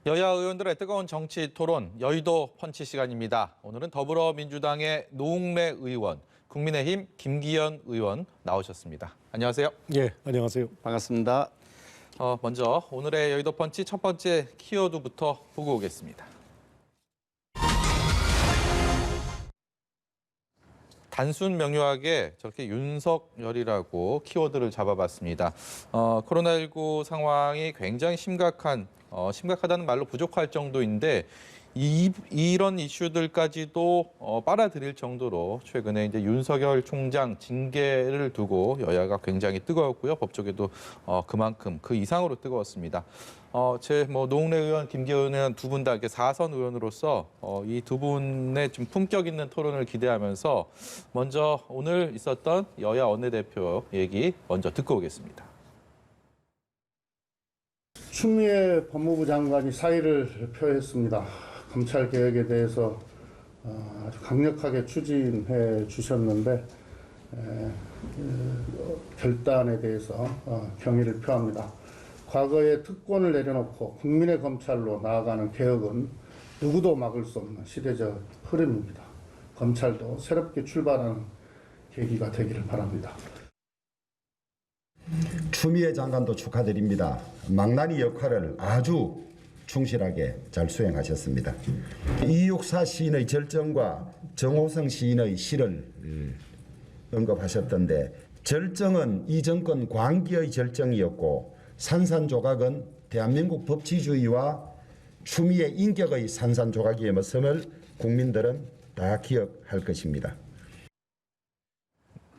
여야 의원들의 뜨거운 정치 토론, 여의도 펀치 시간입니다. 오늘은 더불어민주당의 노웅래 의원, 국민의힘 김기현 의원 나오셨습니다. 안녕하세요. 예, 안녕하세요. 반갑습니다. 먼저 오늘의 여의도 펀치 첫 번째 키워드부터 보고 오겠습니다. 단순 명료하게 저렇게 윤석열이라고 키워드를 잡아봤습니다. 코로나19 상황이 굉장히 심각하다는 말로 부족할 정도인데 이런 이슈들까지도 빨아들일 정도로 최근에 이제 윤석열 총장 징계를 두고 여야가 굉장히 뜨거웠고요. 법조계도 그만큼 그 이상으로 뜨거웠습니다. 노웅래 의원, 김기현 의원 두 분 다 이렇게 4선 의원으로서 이 두 분의 좀 품격 있는 토론을 기대하면서 먼저 오늘 있었던 여야 원내대표 얘기 먼저 듣고 오겠습니다. 추미애 법무부 장관이 사의를 표했습니다. 검찰 개혁에 대해서 아주 강력하게 추진해 주셨는데 결단에 대해서 경의를 표합니다. 과거에 특권을 내려놓고 국민의 검찰로 나아가는 개혁은 누구도 막을 수 없는 시대적 흐름입니다. 검찰도 새롭게 출발하는 계기가 되기를 바랍니다. 추미애 장관도 축하드립니다. 망나니 역할을 아주 충실하게 잘 수행하셨습니다. 이육사 시인의 절정과 정호성 시인의 시를 언급하셨던데, 절정은 이 정권 광기의 절정이었고 산산조각은 대한민국 법치주의와 추미애 인격의 산산조각이었음을 국민들은 다 기억할 것입니다.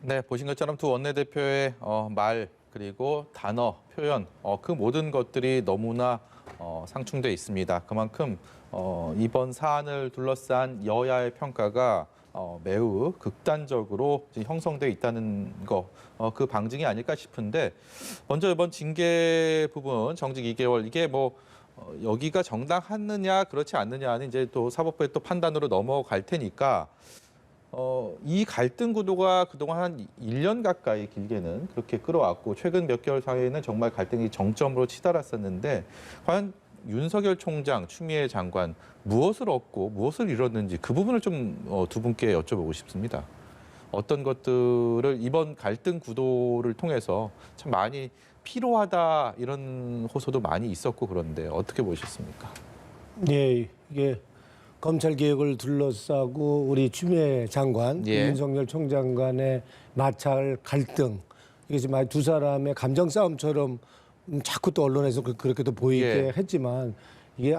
네, 보신 것처럼 두 원내대표의 말 그리고 단어, 표현, 그 모든 것들이 너무나 상충돼 있습니다. 그만큼 이번 사안을 둘러싼 여야의 평가가 매우 극단적으로 형성돼 있다는 거, 그 방증이 아닐까 싶은데, 먼저 이번 징계 부분 정직 2개월 이게 여기가 정당하느냐 그렇지 않느냐는 이제 또 사법부의 또 판단으로 넘어갈 테니까. 이 갈등 구도가 그동안 한 1년 가까이 길게는 그렇게 끌어왔고 최근 몇 개월 사이에는 정말 갈등이 정점으로 치달았었는데, 과연 윤석열 총장, 추미애 장관 무엇을 얻고 무엇을 잃었는지 그 부분을 좀 두 분께 여쭤보고 싶습니다. 어떤 것들을 이번 갈등 구도를 통해서 참 많이 필요하다 이런 호소도 많이 있었고, 그런데 어떻게 보셨습니까? 예, 이게 검찰 개혁을 둘러싸고 우리 추미애 장관, 예. 윤석열 총장 간의 마찰 갈등, 이게 지금 두 사람의 감정 싸움처럼 자꾸 또 언론에서 그렇게도 보이게 예. 했지만, 이게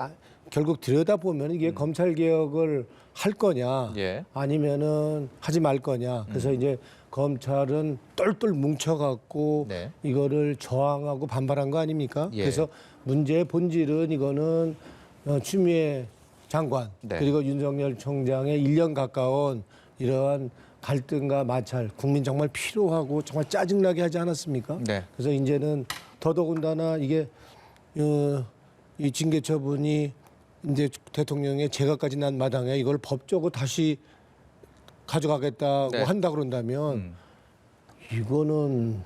결국 들여다보면 이게 검찰 개혁을 할 거냐, 예. 아니면은 하지 말 거냐. 그래서 이제 검찰은 똘똘 뭉쳐갖고 네. 이거를 저항하고 반발한 거 아닙니까? 예. 그래서 문제의 본질은 이거는 추미애 장관, 네. 그리고 윤석열 총장의 1년 가까운 이러한 갈등과 마찰, 국민 정말 필요하고 정말 짜증나게 하지 않았습니까? 네. 그래서 이제는 더더군다나 이게 이 징계 처분이 이제 대통령의 재가까지 난 마당에 이걸 법적으로 다시 가져가겠다고 네. 한다 그런다면 이거는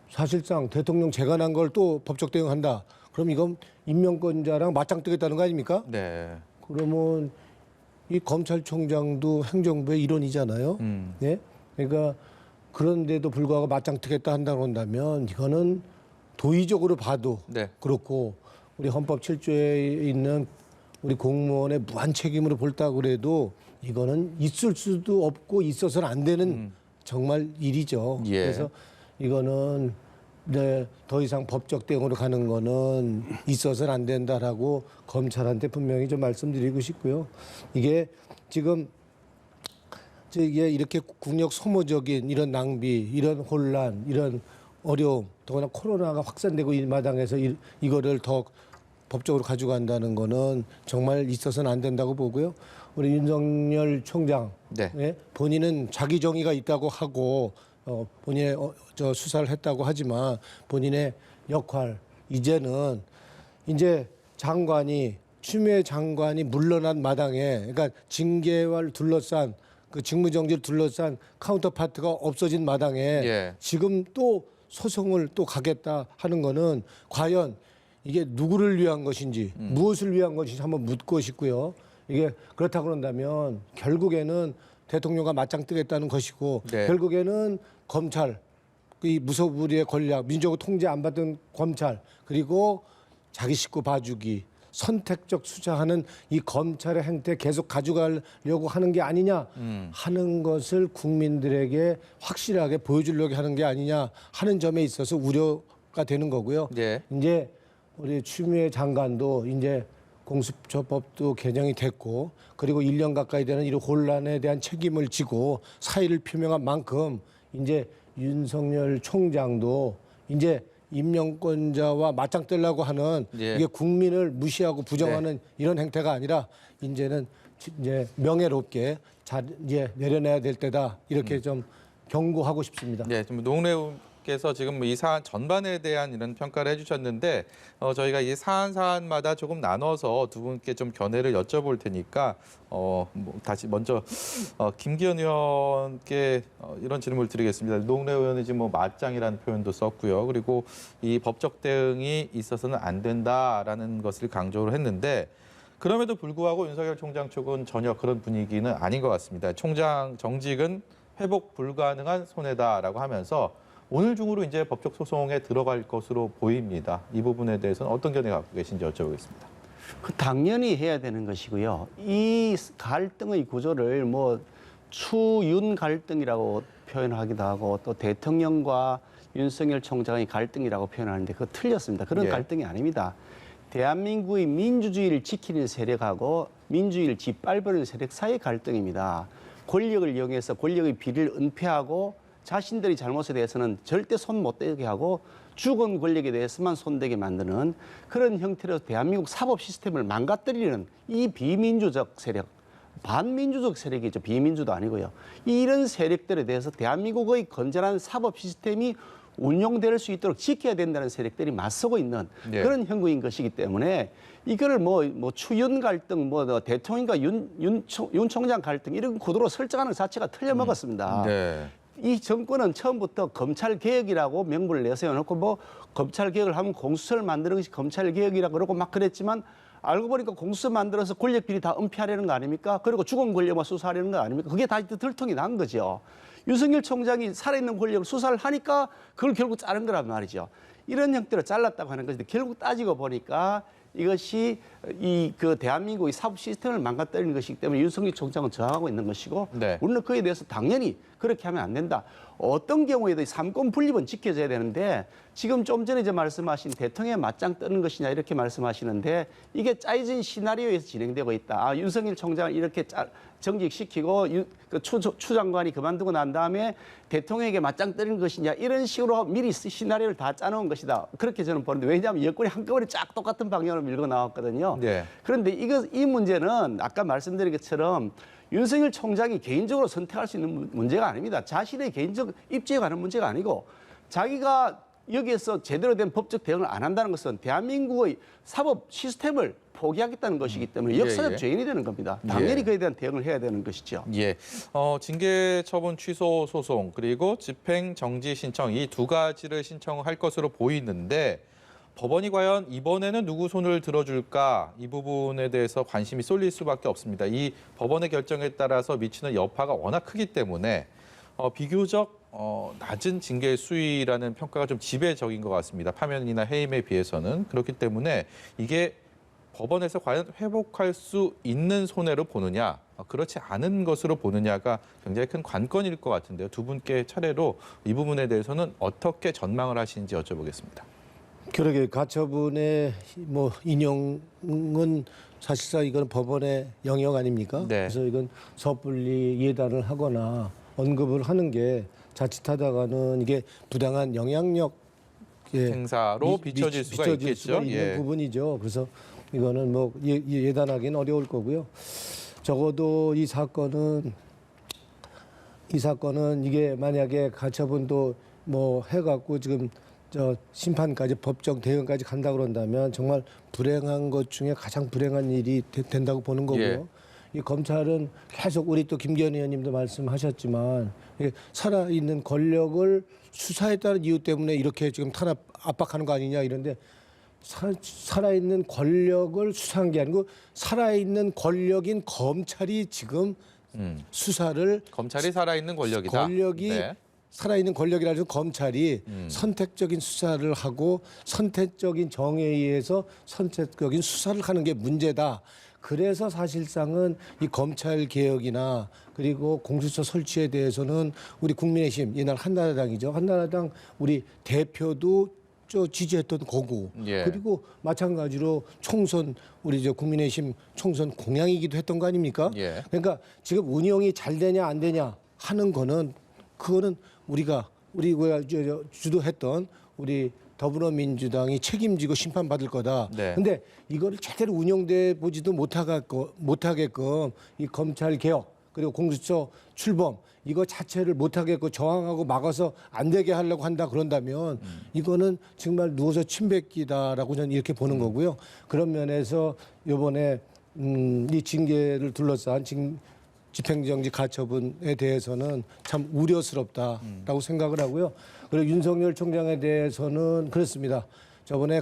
사실상 대통령 재가 난 걸 또 법적 대응한다. 그럼 이건 임명권자랑 맞짱 뜨겠다는 거 아닙니까? 네. 그러면 이 검찰총장도 행정부의 일원이잖아요. 네? 그러니까 그런데도 불구하고 맞짱 뜨겠다 한다고 한다면 이거는 도의적으로 봐도 네. 그렇고, 우리 헌법 7조에 있는 우리 공무원의 무한 책임으로 볼다 그래도 이거는 있을 수도 없고 있어서는 안 되는 정말 일이죠. 예. 그래서 이거는 더 이상 법적 대응으로 가는 거는 있어서는 안 된다라고 검찰한테 분명히 좀 말씀드리고 싶고요. 이게 지금 이게 이렇게 국력 소모적인 이런 낭비, 이런 혼란, 이런 어려움, 더구나 코로나가 확산되고 이 마당에서 이거를 더 법적으로 가져간다는 거는 정말 있어서는 안 된다고 보고요. 우리 윤석열 총장, 네. 본인은 자기 정의가 있다고 하고 본인의 수사를 했다고 하지만 본인의 역할, 이제는 이제 추미애 장관이 물러난 마당에, 그러니까 징계를 둘러싼 그 직무정지를 둘러싼 카운터파트가 없어진 마당에 예. 지금 또 소송을 또 가겠다 하는 거는 과연 이게 누구를 위한 것인지 무엇을 위한 것인지 한번 묻고 싶고요. 이게 그렇다고 그런다면 결국에는 대통령과 맞짱 뜨겠다는 것이고 네. 결국에는 검찰, 이 무소불위의 권력, 민주적 통제 안 받은 검찰 그리고 자기 식구 봐주기 선택적 수사하는 이 검찰의 행태 계속 가져가려고 하는 게 아니냐 하는 것을 국민들에게 확실하게 보여주려고 하는 게 아니냐 하는 점에 있어서 우려가 되는 거고요. 네. 이제 우리 추미애 장관도 이제 공수처법도 개정이 됐고 그리고 1년 가까이 되는 이런 혼란에 대한 책임을 지고 사의를 표명한 만큼 이제 윤석열 총장도 이제 임명권자와 맞짱 뜨려고 하는 예. 이게 국민을 무시하고 부정하는 이런 행태가 아니라 이제는 이제 명예롭게 이제 내려내야 될 때다 이렇게 좀 경고하고 싶습니다. 네, 좀 농래우께서 지금 이 사안 전반에 대한 이런 평가를 해주셨는데 저희가 이 사안마다 조금 나눠서 두 분께 좀 견해를 여쭤볼 테니까 다시 먼저 김기현 의원께 이런 질문을 드리겠습니다. 농래 의원이 지금 뭐 맞짱이라는 표현도 썼고요. 그리고 이 법적 대응이 있어서는 안 된다라는 것을 강조를 했는데 그럼에도 불구하고 윤석열 총장 쪽은 전혀 그런 분위기는 아닌 것 같습니다. 총장 정직은 회복 불가능한 손해다라고 하면서 오늘 중으로 이제 법적 소송에 들어갈 것으로 보입니다. 이 부분에 대해서는 어떤 견해 갖고 계신지 여쭤보겠습니다. 당연히 해야 되는 것이고요. 이 갈등의 구조를 뭐 추윤 갈등이라고 표현하기도 하고 또 대통령과 윤석열 총장의 갈등이라고 표현하는데 그거 틀렸습니다. 그런 예. 갈등이 아닙니다. 대한민국의 민주주의를 지키는 세력하고 민주주의를 짓밟는 세력 사이의 갈등입니다. 권력을 이용해서 권력의 비리를 은폐하고 자신들의 잘못에 대해서는 절대 손 못 대게 하고 죽은 권력에 대해서만 손대게 만드는 그런 형태로 대한민국 사법 시스템을 망가뜨리는 이 비민주적 세력, 반민주적 세력이죠. 비민주도 아니고요. 이런 세력들에 대해서 대한민국의 건전한 사법 시스템이 운용될 수 있도록 지켜야 된다는 세력들이 맞서고 있는 네. 그런 형국인 것이기 때문에 이거를 뭐 추윤 갈등, 뭐 대통령과 윤 총장 갈등 이런 구도로 설정하는 것 자체가 틀려먹었습니다. 네. 이 정권은 처음부터 검찰 개혁이라고 명분을 내세워놓고 뭐 검찰 개혁을 하면 공수처를 만드는 것이 검찰 개혁이라고 그러고 막 그랬지만 알고 보니까 공수처 만들어서 권력 비리 다 은폐하려는 거 아닙니까? 그리고 죽은 권력만 수사하려는 거 아닙니까? 그게 다 들통이 난 거죠. 윤석열 총장이 살아있는 권력을 수사를 하니까 그걸 결국 자른 거란 말이죠. 이런 형태로 잘랐다고 하는 것인데 결국 따지고 보니까 이것이 그 대한민국의 사법 시스템을 망가뜨리는 것이기 때문에 윤석열 총장은 저항하고 있는 것이고 네. 우리는 그에 대해서 당연히 그렇게 하면 안 된다. 어떤 경우에도 삼권 분립은 지켜져야 되는데 지금 좀 전에 말씀하신 대통령에 맞짱 뜨는 것이냐 이렇게 말씀하시는데 이게 짜여진 시나리오에서 진행되고 있다. 아, 윤석열 총장을 이렇게 정직시키고 추 장관이 그만두고 난 다음에 대통령에게 맞짱 뜨는 것이냐 이런 식으로 미리 시나리오를 다 짜놓은 것이다. 그렇게 저는 보는데 왜냐하면 여권이 한꺼번에 쫙 똑같은 방향으로 밀고 나왔거든요. 네. 그런데 이 문제는 아까 말씀드린 것처럼 윤석열 총장이 개인적으로 선택할 수 있는 문제가 아닙니다. 자신의 개인적 입지에 관한 문제가 아니고 자기가 여기에서 제대로 된 법적 대응을 안 한다는 것은 대한민국의 사법 시스템을 포기하겠다는 것이기 때문에 역사적 예. 죄인이 되는 겁니다. 당연히 예. 그에 대한 대응을 해야 되는 것이죠. 예, 징계 처분 취소 소송 그리고 집행 정지 신청 이 두 가지를 신청할 것으로 보이는데 법원이 과연 이번에는 누구 손을 들어줄까 이 부분에 대해서 관심이 쏠릴 수밖에 없습니다. 이 법원의 결정에 따라서 미치는 여파가 워낙 크기 때문에 비교적 낮은 징계 수위라는 평가가 좀 지배적인 것 같습니다. 파면이나 해임에 비해서는 그렇기 때문에 이게 법원에서 과연 회복할 수 있는 손해로 보느냐 그렇지 않은 것으로 보느냐가 굉장히 큰 관건일 것 같은데요. 두 분께 차례로 이 부분에 대해서는 어떻게 전망을 하시는지 여쭤보겠습니다. 그러게 가처분의 뭐 인용은 사실상 이건 법원의 영역 아닙니까? 네. 그래서 이건 섣불리 예단을 하거나 언급을 하는 게 자칫하다가는 이게 부당한 영향력 행사로 비춰질 수가 있겠죠. 있는 예. 부분이죠. 그래서 이거는 뭐 예단하기는 어려울 거고요. 적어도 이 사건은 이게 만약에 가처분도 뭐 해갖고 지금 심판까지 법적 대응까지 간다 그런다면 정말 불행한 것 중에 가장 불행한 일이 된다고 보는 거고요. 예. 이 검찰은 계속 우리 또 김기현 의원님도 말씀하셨지만 살아있는 권력을 수사했다는 이유 때문에 이렇게 지금 압박하는 거 아니냐 이런데 살아있는 권력을 수사한 게 아니고 살아있는 권력인 검찰이 지금 수사를 검찰이 살아있는 권력이다. 권력이 네. 살아있는 권력이라는 검찰이 선택적인 수사를 하고 선택적인 정의에 의해서 선택적인 수사를 하는 게 문제다. 그래서 사실상은 이 검찰 개혁이나 그리고 공수처 설치에 대해서는 우리 국민의힘 이날 한나라당이죠. 한나라당 우리 대표도 저 지지했던 거고 예. 그리고 마찬가지로 총선 우리 저 국민의힘 총선 공약이기도 했던 거 아닙니까? 예. 그러니까 지금 운영이 잘 되냐 안 되냐 하는 거는 그거는 우리가 주도했던 우리 더불어민주당이 책임지고 심판받을 거다. 네. 근데 이거를 제대로 운영돼 보지도 못하게끔 이 검찰 개혁 그리고 공수처 출범 이거 자체를 못하게끔 저항하고 막아서 안 되게 하려고 한다 그런다면 이거는 정말 누워서 침 뱉기다라고 저는 이렇게 보는 거고요. 그런 면에서 이번에 이 징계를 둘러싼 집행정지 가처분에 대해서는 참 우려스럽다라고 생각을 하고요. 그리고 윤석열 총장에 대해서는 그렇습니다. 저번에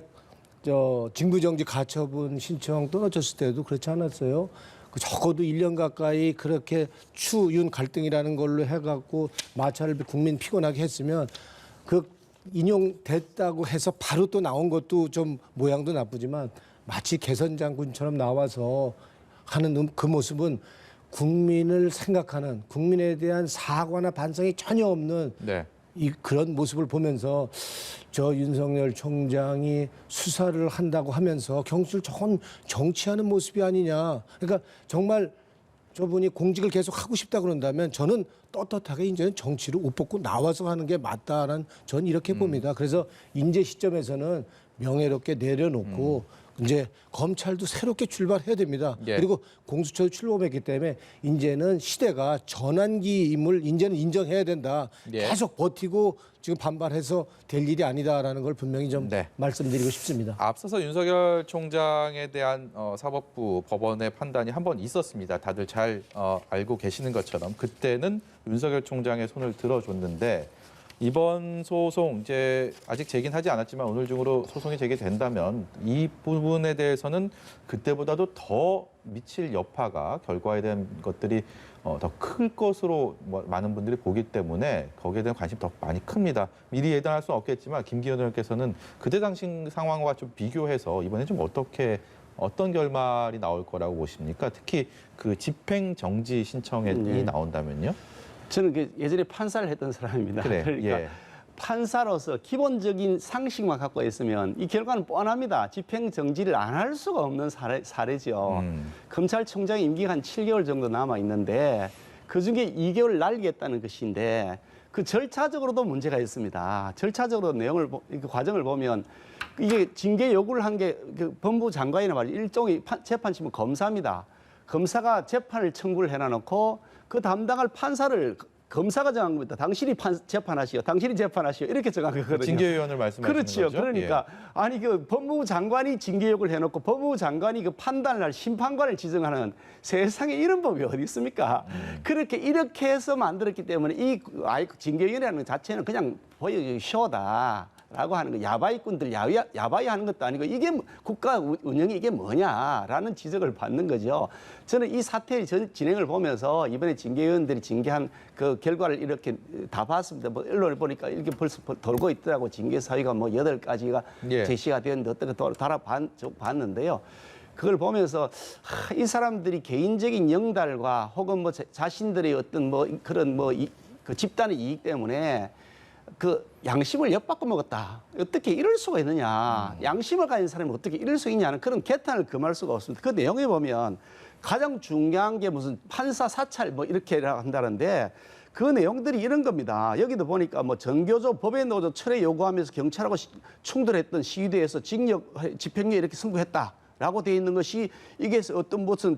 징부정지 가처분 신청 떨어졌을 때도 그렇지 않았어요. 적어도 1년 가까이 그렇게 추윤 갈등이라는 걸로 해갖고 마찰을 국민 피곤하게 했으면 그 인용됐다고 해서 바로 또 나온 것도 좀 모양도 나쁘지만 마치 개선 장군처럼 나와서 하는 그 모습은 국민을 생각하는 국민에 대한 사과나 반성이 전혀 없는 네. 그런 모습을 보면서 저 윤석열 총장이 수사를 한다고 하면서 경수를 조금 정치하는 모습이 아니냐. 그러니까 정말 저분이 공직을 계속 하고 싶다 그런다면 저는 떳떳하게 이제는 정치를 옷 벗고 나와서 하는 게 맞다라는 저는 이렇게 봅니다. 그래서 인재 시점에서는 명예롭게 내려놓고 이제 검찰도 새롭게 출발해야 됩니다. 예. 그리고 공수처도 출범했기 때문에 이제는 시대가 전환기임을 이제는 인정해야 된다. 예. 계속 버티고 지금 반발해서 될 일이 아니다라는 걸 분명히 좀 네. 말씀드리고 싶습니다. 앞서서 윤석열 총장에 대한 사법부 법원의 판단이 한 번 있었습니다. 다들 잘 알고 계시는 것처럼 그때는 윤석열 총장의 손을 들어줬는데 이번 소송 이제 아직 제기는 하지 않았지만 오늘 중으로 소송이 제기된다면 이 부분에 대해서는 그때보다도 더 미칠 여파가 결과에 대한 것들이 더 클 것으로 많은 분들이 보기 때문에 거기에 대한 관심이 더 많이 큽니다. 미리 예단할 수는 없겠지만 김기현 의원께서는 그때 당시 상황과 좀 비교해서 이번에 좀 어떤 결말이 나올 거라고 보십니까? 특히 그 집행 정지 신청이 나온다면요? 저는 예전에 판사를 했던 사람입니다. 그래, 그러니까 예. 판사로서 기본적인 상식만 갖고 있으면 이 결과는 뻔합니다. 집행 정지를 안 할 수가 없는 사례죠. 검찰총장 임기가 한 7개월 정도 남아 있는데 그중에 2개월 날리겠다는 것인데 그 절차적으로도 문제가 있습니다. 절차적으로 그 과정을 보면 이게 징계 요구를 한 게 그 법무부 장관이나 말이죠. 일종의 재판심은 검사입니다. 검사가 재판을 청구를 해놔놓고 그 담당할 판사를 검사가 정한 겁니다. 당신이 재판하시오. 당신이 재판하시오. 이렇게 정한 거거든요. 징계위원을 말씀하시는 그렇죠. 거죠? 그러니까 예. 아니 그 법무부 장관이 징계 요구를 해놓고 법무부 장관이 그 판단을 할 심판관을 지정하는 세상에 이런 법이 어디 있습니까? 이렇게 해서 만들었기 때문에 이 징계위원회라는 것 자체는 그냥 쇼다. 라고 하는 거 야바이꾼들 야바이 하는 것도 아니고 이게 국가 운영이 이게 뭐냐라는 지적을 받는 거죠. 저는 이 사태의 진행을 보면서 이번에 징계위원들이 징계한 그 결과를 이렇게 다 봤습니다. 뭐 언론을 보니까 이렇게 벌써 돌고 있더라고. 징계 사유가 뭐 8가지가 예. 제시가 되었는데 어떻게 봤는데요. 그걸 보면서 이 사람들이 개인적인 영달과 혹은 뭐 자신들의 어떤 뭐 그런 그 집단의 이익 때문에 그 양심을 엿바꿔 먹었다. 어떻게 이럴 수가 있느냐. 양심을 가진 사람이 어떻게 이럴 수 있냐는 그런 개탄을 금할 수가 없습니다. 그 내용에 보면 가장 중요한 게 무슨 판사 사찰 뭐 이렇게 한다는데 그 내용들이 이런 겁니다. 여기도 보니까 뭐 전교조 법의 노조 철회 요구하면서 경찰하고 충돌했던 시위대에서 징역 집행유예 이렇게 선고했다라고 되어 있는 것이 이게 어떤 무슨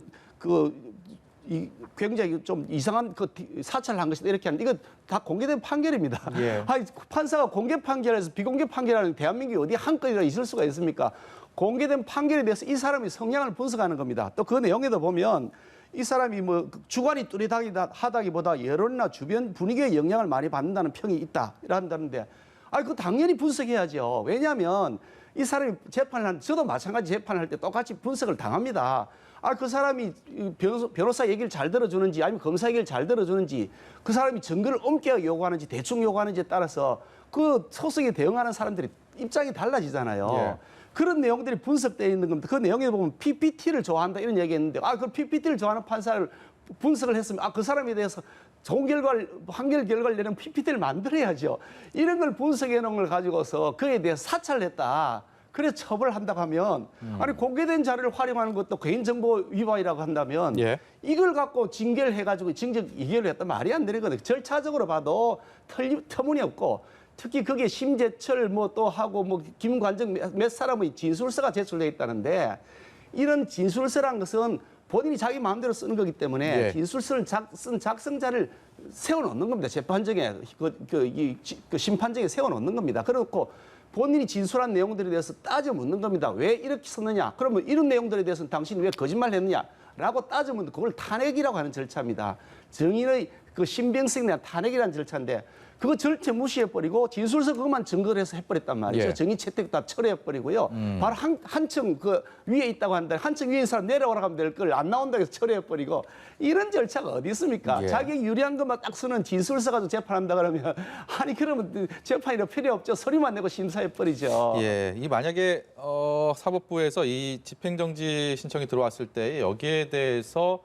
굉장히 좀 이상한 그 사찰을 한 것이다 이렇게 하는데 이거 다 공개된 판결입니다. 예. 아니, 판사가 공개 판결에서 비공개 판결하는 대한민국이 어디 한 건이라 있을 수가 있습니까? 공개된 판결에 대해서 이 사람이 성향을 분석하는 겁니다. 또 그 내용에도 보면 이 사람이 뭐 주관이 뚜렷하다기보다 여론이나 주변 분위기에 영향을 많이 받는다는 평이 있다 이런다는데, 그 당연히 분석해야죠. 왜냐하면 이 사람이 저도 마찬가지 재판을 할 때 똑같이 분석을 당합니다. 그 사람이 변호사 얘기를 잘 들어주는지 아니면 검사 얘기를 잘 들어주는지 그 사람이 증거를 엄격하게 요구하는지 대충 요구하는지에 따라서 그 소송에 대응하는 사람들이 입장이 달라지잖아요. 예. 그런 내용들이 분석되어 있는 겁니다. 그 내용에 보면 PPT를 좋아한다 이런 얘기했는데 그 PPT를 좋아하는 판사를 분석을 했으면 그 사람에 대해서 좋은 결과를 판결 결과를 내는 PPT를 만들어야죠. 이런 걸 분석해 놓은 걸 가지고서 그에 대해서 사찰을 했다. 그래서 처벌한다고 하면 아니 공개된 자료를 활용하는 것도 개인정보 위반이라고 한다면 예. 이걸 갖고 징계를 해가지고 징적 이결을 했다 말이 안 되는 거거든요. 절차적으로 봐도 터무니없고 특히 그게 심재철 뭐 또 하고 뭐 김관정 몇 사람의 진술서가 제출돼 있다는데 이런 진술서란 것은 본인이 자기 마음대로 쓰는 거기 때문에 예. 진술서를 쓴 작성자를 세워놓는 겁니다. 재판정에 그 심판정에 세워놓는 겁니다. 그렇고 본인이 진술한 내용들에 대해서 따져 묻는 겁니다. 왜 이렇게 썼느냐? 그러면 이런 내용들에 대해서는 당신이 왜 거짓말했느냐?라고 따져 묻는 그걸 탄핵이라고 하는 절차입니다. 정인의 그 신병성에 대한 탄핵이라는 절차인데 그거 절대 무시해버리고 진술서 그것만 증거를 해서 해버렸단 말이죠. 예. 정의 채택 다 철회해버리고요. 바로 한층 그 위에 있다고 하는데 한층 위에 있는 사람 내려오라고 하면 될 걸 안 나온다고 해서 철회해버리고 이런 절차가 어디 있습니까? 예. 자기 유리한 것만 딱 쓰는 진술서 가지고 재판한다 그러면 아니 그러면 재판이 필요 없죠. 서류만 내고 심사해버리죠. 예, 이 만약에 사법부에서 이 집행정지 신청이 들어왔을 때 여기에 대해서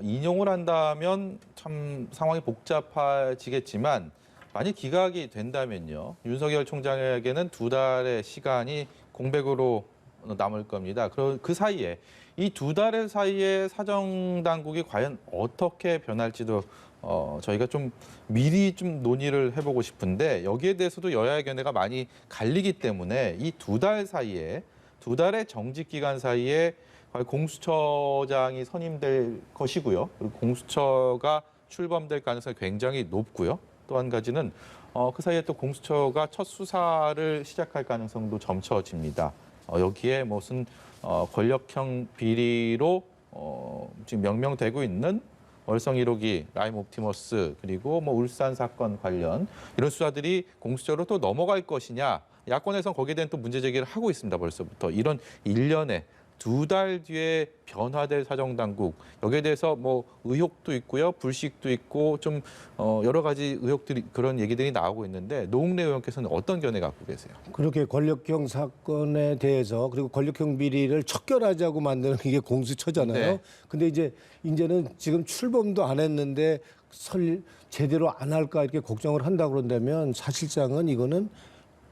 인용을 한다면 참 상황이 복잡해지겠지만 만약 기각이 된다면요. 윤석열 총장에게는 2달의 시간이 공백으로 남을 겁니다. 그 사이에 이 2달의 사이에 사정당국이 과연 어떻게 변할지도 저희가 좀 미리 좀 논의를 해보고 싶은데 여기에 대해서도 여야의 견해가 많이 갈리기 때문에 이 2달 사이에 2달의 정직 기간 사이에 과연 공수처장이 선임될 것이고요. 그리고 공수처가 출범될 가능성이 굉장히 높고요. 또 한 가지는 그 사이에 또 공수처가 첫 수사를 시작할 가능성도 점쳐집니다. 여기에 무슨 권력형 비리로 지금 명명되고 있는 월성 1호기, 라임 옵티머스 그리고 뭐 울산 사건 관련 이런 수사들이 공수처로 또 넘어갈 것이냐 야권에서는 거기에 대한 또 문제 제기를 하고 있습니다. 벌써부터 이런 일련의 2달 뒤에 변화될 사정당국 여기에 대해서 뭐 의혹도 있고요, 불식도 있고 좀 여러 가지 의혹들이 그런 얘기들이 나오고 있는데 노웅래 의원께서는 어떤 견해 갖고 계세요? 그렇게 권력형 사건에 대해서 그리고 권력형 비리를 척결하자고 만드는 게 공수처잖아요. 네. 근데 이제는 지금 출범도 안 했는데 제대로 안 할까 이렇게 걱정을 한다 그런다면 이거는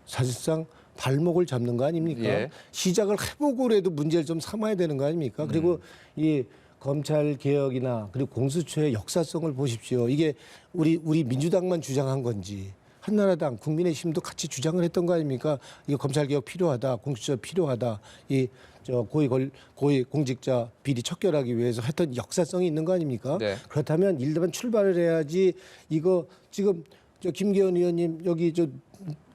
사실상 발목을 잡는 거 아닙니까? 예. 시작을 해보고라도 문제를 좀 삼아야 되는 거 아닙니까? 그리고 이 검찰 개혁이나 그리고 공수처의 역사성을 보십시오. 이게 우리 민주당만 주장한 건지 한나라당, 국민의힘도 같이 주장을 했던 거 아닙니까? 이거 검찰 개혁 필요하다, 공수처 필요하다. 고위 공직자 비리 척결하기 위해서 했던 역사성이 있는 거 아닙니까? 네. 그렇다면 일단 출발을 해야지. 이거 지금 김기현 의원님 여기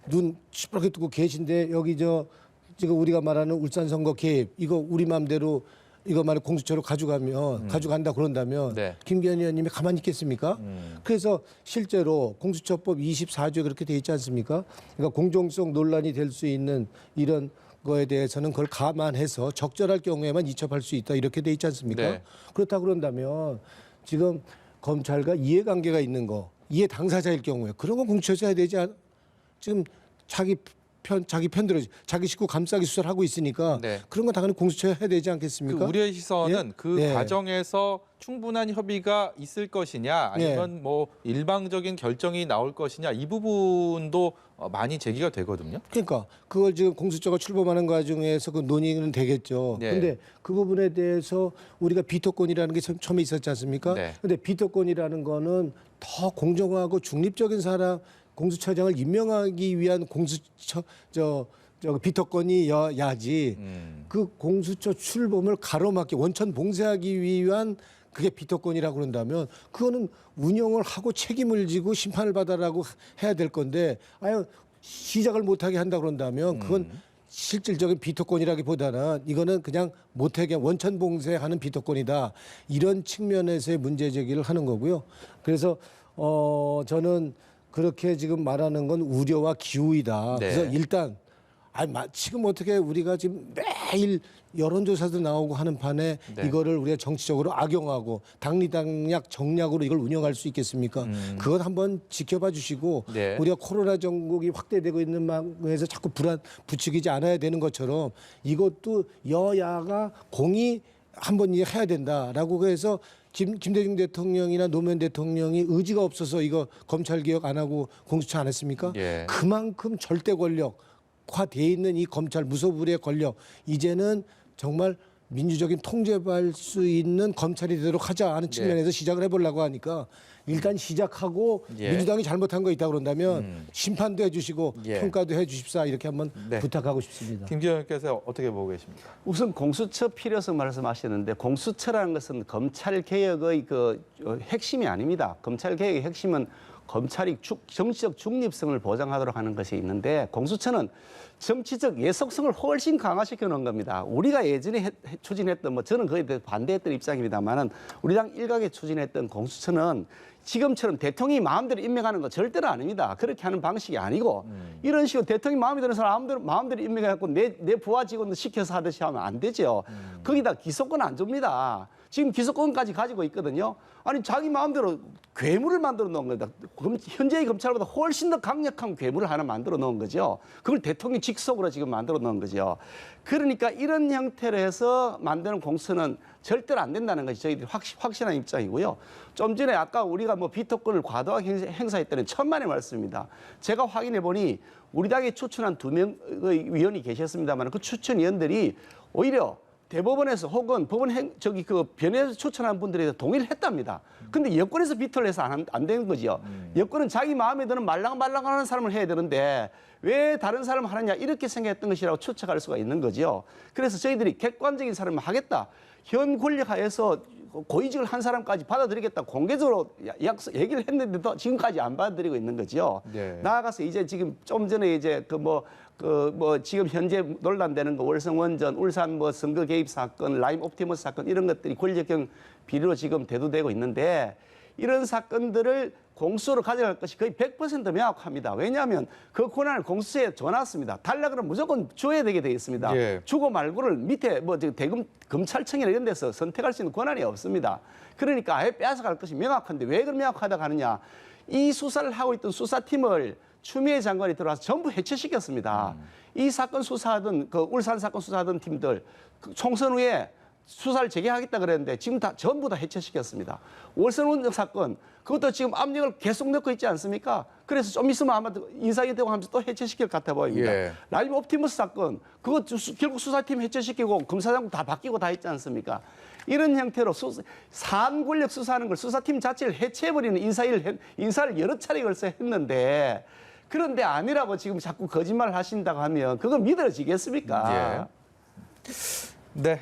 눈 시뻘게 뜨고 계신데 여기 지금 우리가 말하는 울산 선거 개입 이거 우리 맘대로 이거 만약 공수처로 가져간다 그런다면 네. 김기현 의원님이 가만히 있겠습니까? 그래서 실제로 공수처법 24조에 그렇게 돼 있지 않습니까? 그러니까 공정성 논란이 될 수 있는 이런 거에 대해서는 그걸 감안해서 적절할 경우에만 이첩할 수 있다 이렇게 돼 있지 않습니까? 네. 그렇다 그런다면 지금 검찰과 이해관계가 있는 거 이해 당사자일 경우에 그런 건 공수처에서 해야 되지 지금 자기 편들어 자기 식구 감싸기 수사를 하고 있으니까 네. 그런 건 당연히 공수처에 해야 되지 않겠습니까? 그 우리의 시선은 예? 그 네. 과정에서 충분한 협의가 있을 것이냐 아니면 뭐 일방적인 결정이 나올 것이냐 이 부분도 많이 제기가 되거든요. 그러니까 그걸 지금 공수처가 출범하는 과정에서 그 논의는 되겠죠. 네. 근데 그 부분에 대해서 우리가 비토권이라는 게 처음에 있었지 않습니까? 네. 근데 비토권이라는 거는 더 공정하고 중립적인 사람 공수처장을 임명하기 위한 비토권이야지 그 공수처 출범을 가로막기 원천 봉쇄하기 위한 그게 비토권이라고 그런다면 그거는 운영을 하고 책임을 지고 심판을 받아라고 해야 될 건데 시작을 못하게 한다 그런다면 그건 실질적인 비토권이라기보다는 이거는 그냥 못하게 원천 봉쇄하는 비토권이다 이런 측면에서의 문제 제기를 하는 거고요. 그래서 저는 그렇게 지금 말하는 건 우려와 기우이다. 네. 그래서 일단 지금 어떻게 우리가 지금 매일 여론조사도 나오고 하는 판에 네. 이거를 우리가 정치적으로 악용하고 당리당략 정략으로 이걸 운영할 수 있겠습니까? 그것 한번 지켜봐 주시고 네. 우리가 코로나 전국이 확대되고 있는 망에서 자꾸 불안 부추기지 않아야 되는 것처럼 이것도 여야가 공히 한번 해야 된다라고 해서 김대중 대통령이나 노무현 대통령이 의지가 없어서 이거 검찰 개혁 안 하고 공수처 안 했습니까? 예. 그만큼 절대 권력화돼 있는 이 검찰 무소불위의 권력 이제는 정말 민주적인 통제할 수 있는 검찰이 되도록 하자 하는 측면에서 시작을 해보려고 하니까 일단 시작하고 예. 민주당이 잘못한 거 있다 그런다면 심판도 해주시고 예. 평가도 해주십사 이렇게 한번 네. 부탁하고 싶습니다. 김기현 의원께서 어떻게 보고 계십니까? 우선 공수처 필요성 말씀하셨는데 공수처라는 것은 검찰 개혁의 핵심이 아닙니다. 검찰 개혁의 핵심은 검찰이 정치적 중립성을 보장하도록 하는 것이 있는데 공수처는 정치적 예속성을 훨씬 강화시켜 놓은 겁니다. 우리가 예전에 추진했던 저는 거기에 대해서 반대했던 입장입니다만은 우리 당 일각에 추진했던 공수처는 지금처럼 대통령이 마음대로 임명하는 거 절대로 아닙니다. 그렇게 하는 방식이 아니고 이런 식으로 대통령이 마음에 드는 사람 마음대로 임명해갖고 내 부하 직원도 시켜서 하듯이 하면 안 되죠. 거기다 기소권 안 줍니다. 지금 기소권까지 가지고 있거든요. 아니 자기 마음대로 괴물을 만들어 놓은 거다. 현재의 검찰보다 훨씬 더 강력한 괴물을 하나 만들어 놓은 거죠. 그걸 대통령 직속으로 지금 만들어 놓은 거죠. 그러니까 이런 형태로 해서 만드는 공수처는 절대로 안 된다는 것이 저희들이 확신한 입장이고요. 좀 전에 아까 우리가 비토권을 과도하게 행사했다는 천만의 말씀입니다. 제가 확인해 보니 우리 당에 추천한 2명의 위원이 계셨습니다만 그 추천위원들이 오히려 대법원에서 혹은 법원 변호에서 추천한 분들에 동의를 했답니다. 근데 여권에서 비토를 해서 안 되는 거죠. 여권은 자기 마음에 드는 말랑말랑하는 사람을 해야 되는데 왜 다른 사람을 하느냐 이렇게 생각했던 것이라고 추측할 수가 있는 거죠. 그래서 저희들이 객관적인 사람을 하겠다. 현 권력 하에서 고위직을 한 사람까지 받아들이겠다 공개적으로 얘기를 했는데도 지금까지 안 받아들이고 있는 거죠. 네. 나아가서 이제 지금 좀 전에 이제 지금 현재 논란되는 거 월성원전, 울산 선거 개입 사건, 라임 옵티머스 사건 이런 것들이 권력형 비리로 지금 대두되고 있는데 이런 사건들을 공수처로 가져갈 것이 거의 100% 명확합니다. 왜냐하면 그 권한을 공수처에 줘놨습니다. 달라 그러면 무조건 줘야 되게 돼 있습니다. 예. 주고 말고를 밑에 검찰청이나 이런 데서 선택할 수 있는 권한이 없습니다. 그러니까 아예 빼앗아갈 것이 명확한데 왜 그걸 명확하다고 하느냐. 이 수사를 하고 있던 수사팀을 추미애 장관이 들어와서 전부 해체시켰습니다. 이 사건 수사하던 울산 사건 수사하던 팀들 총선 후에 수사를 재개하겠다 그랬는데 지금 전부 다 해체시켰습니다. 월성원전 사건 그것도 지금 압력을 계속 넣고 있지 않습니까? 그래서 좀 있으면 아마 인사이되고 하면서 또 해체시킬 것 같아 보입니다. 예. 라임 옵티머스 사건 그것 결국 수사팀 해체시키고 검사장 다 바뀌고 다 했지 않습니까? 이런 형태로 산권력 수사하는 걸 수사팀 자체를 해체해버리는 인사를 여러 차례 걸쳐 했는데 그런데 아니라고 지금 자꾸 거짓말을 하신다고 하면 그거 믿어지겠습니까? 예. 네,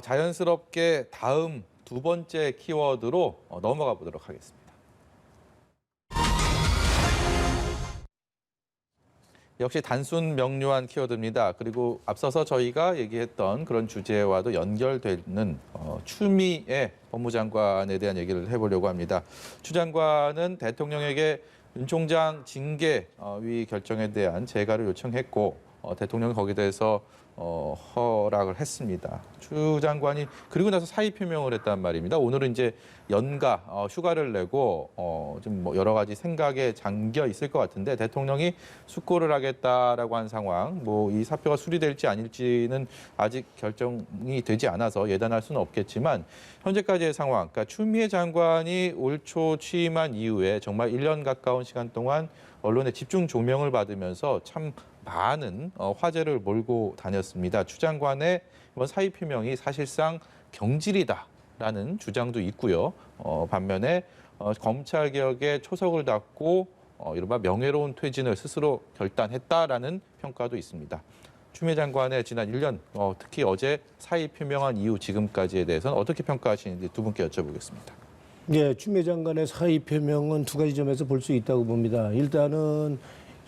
자연스럽게 다음 두 번째 키워드로 넘어가 보도록 하겠습니다. 역시 단순 명료한 키워드입니다. 그리고 앞서서 저희가 얘기했던 그런 주제와도 연결되는 추미애 법무장관에 대한 얘기를 해보려고 합니다. 추 장관은 대통령에게 윤 총장 징계위 결정에 대한 재가를 요청했고 대통령이 거기에 대해서 허락을 했습니다. 추 장관이 그리고 나서 사의 표명을 했단 말입니다. 오늘은 이제 연가 휴가를 내고 좀 여러 가지 생각에 잠겨 있을 것 같은데 대통령이 숙고를 하겠다라고 한 상황, 이 사표가 수리될지 아닐지는 아직 결정이 되지 않아서 예단할 수는 없겠지만 현재까지의 상황, 그러니까 추미애 장관이 올 초 취임한 이후에 정말 1년 가까운 시간 동안 언론의 집중 조명을 받으면서 참 많은 화제를 몰고 다녔습니다. 추 장관의 이번 사의 표명이 사실상 경질이다라는 주장도 있고요. 반면에 검찰 개혁에 초석을 닫고 이른바 명예로운 퇴진을 스스로 결단했다라는 평가도 있습니다. 추미애 장관의 지난 1년, 특히 어제 사의 표명한 이후 지금까지에 대해서는 어떻게 평가하시는지 두 분께 여쭤보겠습니다. 네, 추미애 장관의 사의 표명은 두 가지 점에서 볼 수 있다고 봅니다. 일단은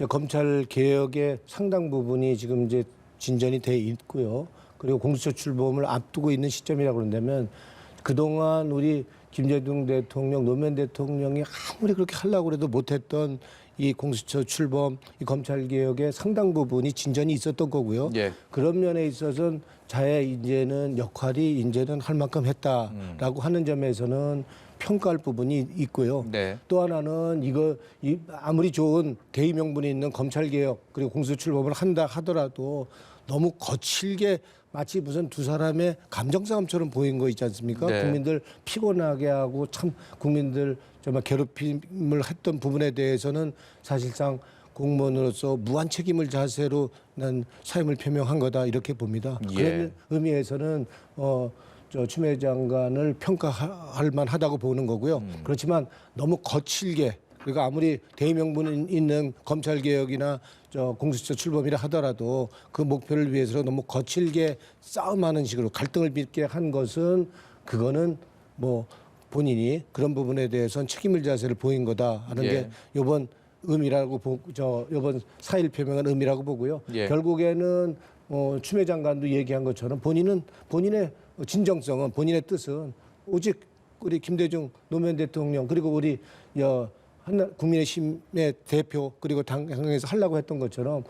검찰 개혁의 상당 부분이 지금 이제 진전이 돼 있고요. 그리고 공수처 출범을 앞두고 있는 시점이라고 그런다면 그동안 우리 김대중 대통령, 노무현 대통령이 아무리 그렇게 하려고 해도 못했던 이 공수처 출범, 이 검찰 개혁의 상당 부분이 진전이 있었던 거고요. 예. 그런 면에 있어서는 자의 이제는 역할이 이제는 할 만큼 했다라고 하는 점에서는 평가할 부분이 있고요. 네. 또 하나는 아무리 좋은 대의 명분이 있는 검찰 개혁 그리고 공수처 출범을 한다 하더라도 너무 거칠게 마치 무슨 두 사람의 감정 싸움처럼 보인 거 있지 않습니까? 네. 국민들 피곤하게 하고 참 국민들 정말 괴롭힘을 했던 부분에 대해서는 사실상 공무원으로서 무한 책임을 자세로 난 사임을 표명한 거다 이렇게 봅니다. 예. 그런 의미에서는 추미애 장관을 평가할 만하다고 보는 거고요. 그렇지만 너무 거칠게 그러니까 아무리 대의 명분 있는 검찰 개혁이나 공수처 출범이라 하더라도 그 목표를 위해서 너무 거칠게 싸움하는 식으로 갈등을 빚게 한 것은 그거는 뭐 본인이 그런 부분에 대해서는 책임을 자세를 보인 거다 하는 예. 게 이번 의미라고 이번 사일 표명한 의미라고 보고요. 예. 결국에는 추미애 장관도 얘기한 것처럼 본인의 진정성은 본인의 뜻은 오직 우리 김대중 노무현 대통령 그리고 우리 국민의힘의 대표 그리고 당에서 하려고 했던 것처럼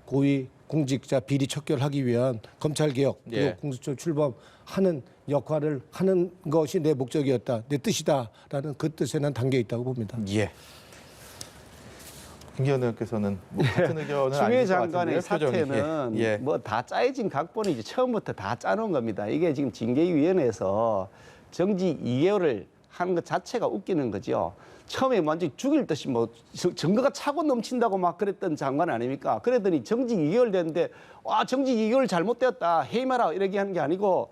고위 공직자 비리 척결하기 위한 검찰 개혁 그리고 예. 공수처 출범하는 역할을 하는 것이 내 목적이었다, 내 뜻이다라는 그 뜻에 난 담겨 있다고 봅니다. 예. 김기현 의원께서는 뭐 같은 의견은 추미애 아닌 것 장관의 같은데요, 표정이. 사태는 예. 뭐 다 짜여진 각본이 이제 처음부터 다 짜놓은 겁니다. 이게 지금 징계위원회에서 정지 2개월을 하는 것 자체가 웃기는 거죠. 처음에 완전 죽일 듯이 뭐 증거가 차고 넘친다고 막 그랬던 장관 아닙니까? 그랬더니 정지 2개월 됐는데 와 정지 2개월 잘못되었다 해임하라 이렇게 하는 게 아니고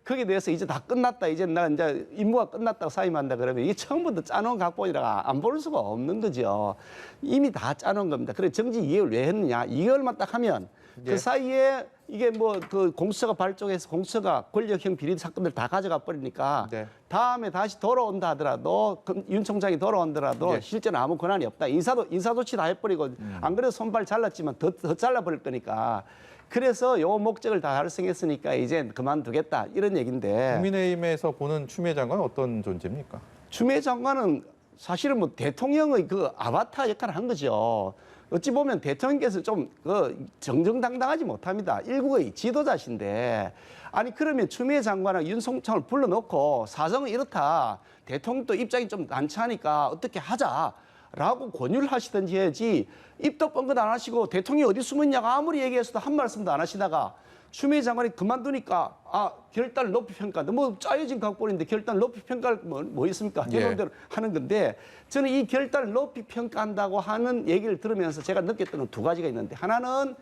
거기에 대해서 이제 다 끝났다. 이제 나 이제 임무가 끝났다고 사임한다 그러면 이게 처음부터 짜놓은 각본이라 안 볼 수가 없는 거죠. 이미 다 짜놓은 겁니다. 그래 정지 2개월 왜 했느냐? 2개월만 딱 하면 예. 그 사이에 이게 뭐 그 공수처가 발족해서 공수처가 권력형 비리 사건들 다 가져가 버리니까 네. 다음에 다시 돌아온다 하더라도 윤 총장이 돌아온더라도 예. 실제는 아무 권한이 없다. 인사 조치 다 해버리고 안 그래도 손발 잘랐지만 더 잘라버릴 거니까. 그래서 요 목적을 다 달성했으니까 이제 그만두겠다 이런 얘기인데 국민의힘에서 보는 추미애 장관은 어떤 존재입니까? 추미애 장관은 사실은 뭐 대통령의 그 아바타 역할을 한 거죠. 어찌 보면 대통령께서 좀 그 정정당당하지 못합니다. 일국의 지도자신데 아니 그러면 추미애 장관과 윤석열을 불러놓고 사정은 이렇다. 대통령도 입장이 좀 난처하니까 어떻게 하자라고 권유를 하시든지 해야지 입도 뻥긋 안 하시고 대통령이 어디 숨었냐고 아무리 얘기해서도 한 말씀도 안 하시다가 추미애 장관이 그만두니까 결단을 높이 평가한다. 뭐 짜여진 각본인데 결단을 높이 평가할 뭐 있습니까? 해놓은 대로 하는 건데 저는 이 결단을 높이 평가한다고 하는 얘기를 들으면서 제가 느꼈던 건 두 가지가 있는데 하나는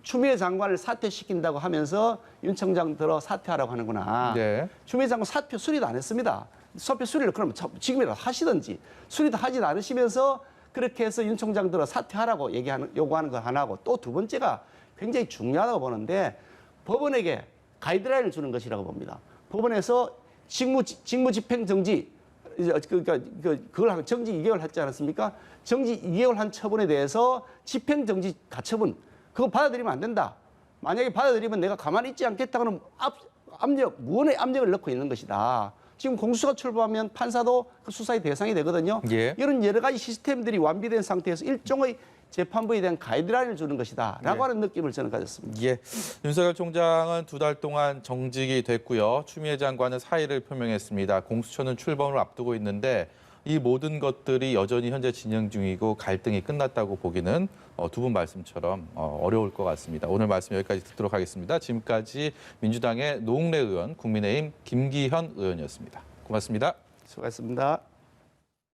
추미애 장관을 사퇴시킨다고 하면서 윤 청장 들어 사퇴하라고 하는구나. 네. 추미애 장관 사퇴 수리도 안 했습니다. 사퇴 수리를 그러면 지금이라도 하시든지 수리도 하지 않으시면서 그렇게 해서 윤 청장 들어 사퇴하라고 요구하는 거 하나고 또 두 번째가 굉장히 중요하다고 보는데 법원에게 가이드라인을 주는 것이라고 봅니다. 법원에서 직무집행 정지 그걸 하면 정지 2개월 했지 않았습니까? 정지 2개월 한 처분에 대해서 집행 정지 가처분 그거 받아들이면 안 된다. 만약에 받아들이면 내가 가만히 있지 않겠다는 무언의 압력을 넣고 있는 것이다. 지금 공수처가 출범하면 판사도 그 수사의 대상이 되거든요. 예. 이런 여러 가지 시스템들이 완비된 상태에서 일종의 재판부에 대한 가이드라인을 주는 것이다라고 예. 하는 느낌을 저는 가졌습니다. 예. 윤석열 총장은 2달 동안 정직이 됐고요. 추미애 장관은 사의를 표명했습니다. 공수처는 출범을 앞두고 있는데 이 모든 것들이 여전히 현재 진행 중이고 갈등이 끝났다고 보기는 두 분 말씀처럼 어려울 것 같습니다. 오늘 말씀 여기까지 듣도록 하겠습니다. 지금까지 민주당의 노웅래 의원, 국민의힘 김기현 의원이었습니다. 고맙습니다. 수고하셨습니다.